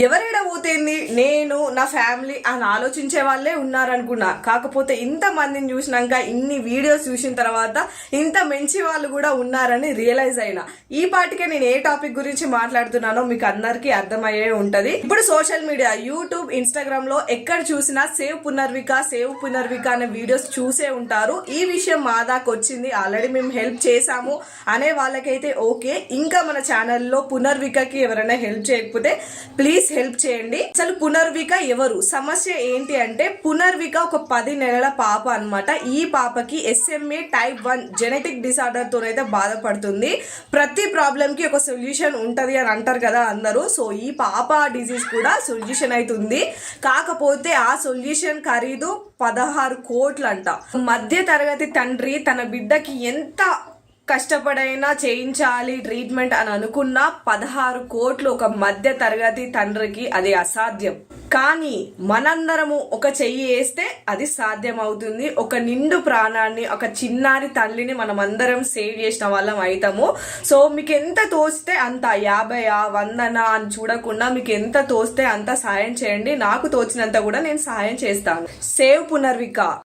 ఎవరైనా పోతేంది నేను నా ఫ్యామిలీ అని ఆలోచించే వాళ్ళే ఉన్నారనుకున్నా. కాకపోతే ఇంత మందిని చూసినాక ఇన్ని వీడియోస్ చూసిన తర్వాత ఇంత మంచి వాళ్ళు కూడా ఉన్నారని రియలైజ్ అయినా. ఈ పాటికే నేను ఏ టాపిక్ గురించి మాట్లాడుతున్నానో మీకు అందరికీ అర్థమయ్యే ఉంటది. ఇప్పుడు సోషల్ మీడియా యూట్యూబ్ ఇన్స్టాగ్రామ్ లో ఎక్కడ చూసినా సేవ్ పునర్విక అనే వీడియోస్ చూసే ఉంటారు. ఈ విషయం మా దాకా వచ్చింది, ఆల్రెడీ మేము హెల్ప్ చేసాము అనే వాళ్ళకైతే ఓకే. ఇంకా మన ఛానల్లో పునర్వికకి ఎవరైనా హెల్ప్ చేయకపోతే ప్లీజ్ హెల్ప్ చేయండి. అసలు పునర్విక ఎవరు, సమస్య ఏంటి అంటే పునర్విక ఒక 10 నెలల పాప అన్నమాట. ఈ పాపకి SMA type 1 జెనెటిక్ డిసార్డర్ తోనైతే బాధపడుతుంది. ప్రతి ప్రాబ్లం కి ఒక సొల్యూషన్ ఉంటది అని అంటారు కదా అందరూ. సో ఈ పాప డిజీజ్ కూడా సొల్యూషన్ అవుతుంది. కాకపోతే ఆ సొల్యూషన్ ఖరీదు 16 కోట్లు అంట. మధ్య తరగతి తండ్రి తన బిడ్డకి ఎంత కష్టపడైనా చేయించాలి ట్రీట్మెంట్ అని అనుకున్న 16 కోట్లు ఒక మధ్య తరగతి తండ్రికి అది అసాధ్యం. కానీ మనందరము ఒక చెయ్యి వేస్తే అది సాధ్యం అవుతుంది. ఒక నిండు ప్రాణాన్ని, ఒక చిన్నారి తల్లిని మనం అందరం సేవ్ చేసిన వాళ్ళం అవుతాము. సో మీకు ఎంత తోస్తే అంత, 50 100 అని చూడకుండా మీకు ఎంత తోస్తే అంత సాయం చేయండి. నాకు తోచినంత కూడా నేను సాయం చేస్తాను. సేవ్ పునర్విక.